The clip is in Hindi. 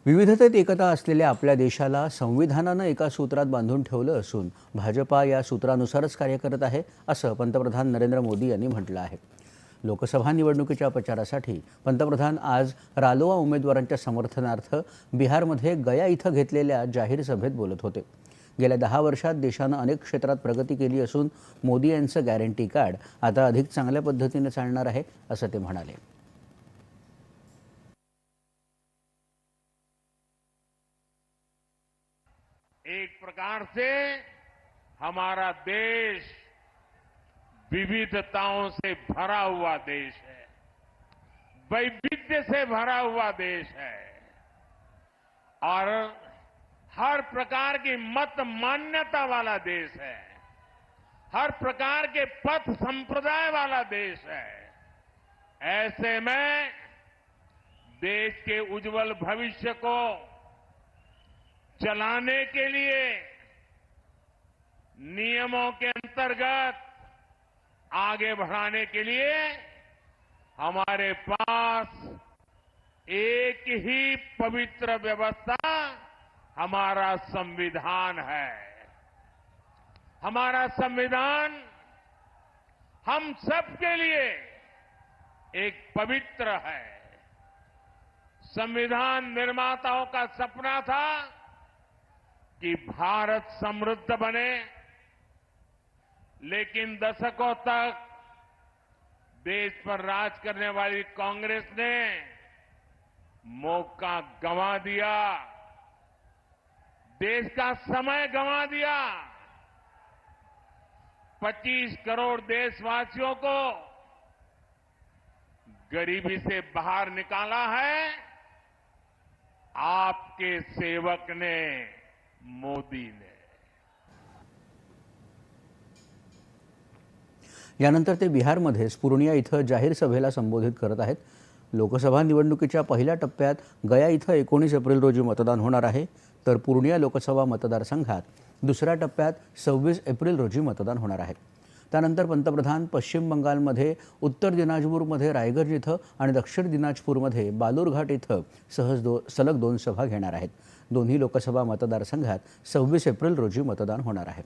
विविधतेत एकता असलेल्या आपल्या देशाला संविधानानं एका सूत्रात बांधून ठेवलं असून भाजपा या सूत्रानुसारच कार्य करत आहे असं पंतप्रधान नरेंद्र मोदी यांनी म्हटलं आहे। लोकसभा निवडणुकीच्या प्रचारासाठी पंतप्रधान आज रालोआ उमेदवारांच्या समर्थनार्थ बिहारमध्ये गया इथं घेतलेल्या जाहीर सभेत बोलत होते। गेल्या 10 वर्षात देशानं अनेक क्षेत्रात प्रगती केली असून मोदी यांचं गॅरंटी कार्ड आता अधिक चांगल्या पद्धतीने चालणार आहे असं ते म्हणाले। एक प्रकार से हमारा देश विविधताओं से भरा हुआ देश है, वैविध्य से भरा हुआ देश है और हर प्रकार की मत मान्यता वाला देश है, हर प्रकार के पथ संप्रदाय वाला देश है। ऐसे में देश के उज्जवल भविष्य को चलाने के लिए नियमों के अंतर्गत आगे बढ़ाने के लिए हमारे पास एक ही पवित्र व्यवस्था हमारा संविधान है। हमारा संविधान हम सबके लिए एक पवित्र है। संविधान निर्माताओं का सपना था कि भारत समृद्ध बने, लेकिन दशकों तक देश पर राज करने वाली कांग्रेस ने मौका गंवा दिया, देश का समय गंवा दिया। 25 करोड़ देशवासियों को गरीबी से बाहर निकाला है आपके सेवक ने, मोदी ने। यानंतर ते बिहारमध्ये पूर्णिया इथं जाहीर सभेला संबोधित करत आहेत। लोकसभा निवडणुकीच्या पहिल्या टप्प्यात गया इथं 19 एप्रिल रोजी मतदान होणार आहे, तर पूर्णिया लोकसभा मतदारसंघात दुसऱ्या टप्प्यात 26 एप्रिल रोजी मतदान होणार आहे। त्यानंतर पंतप्रधान पश्चिम बंगालमध्ये उत्तर दिनाजपूरमध्ये रायगंज इथं आणि दक्षिण दिनाजपूरमध्ये बालूरघाट इथं सलग 2 सभा घेणार आहेत। दोन्ही लोकसभा मतदारसंघात 26 एप्रिल रोजी मतदान होणार आहे।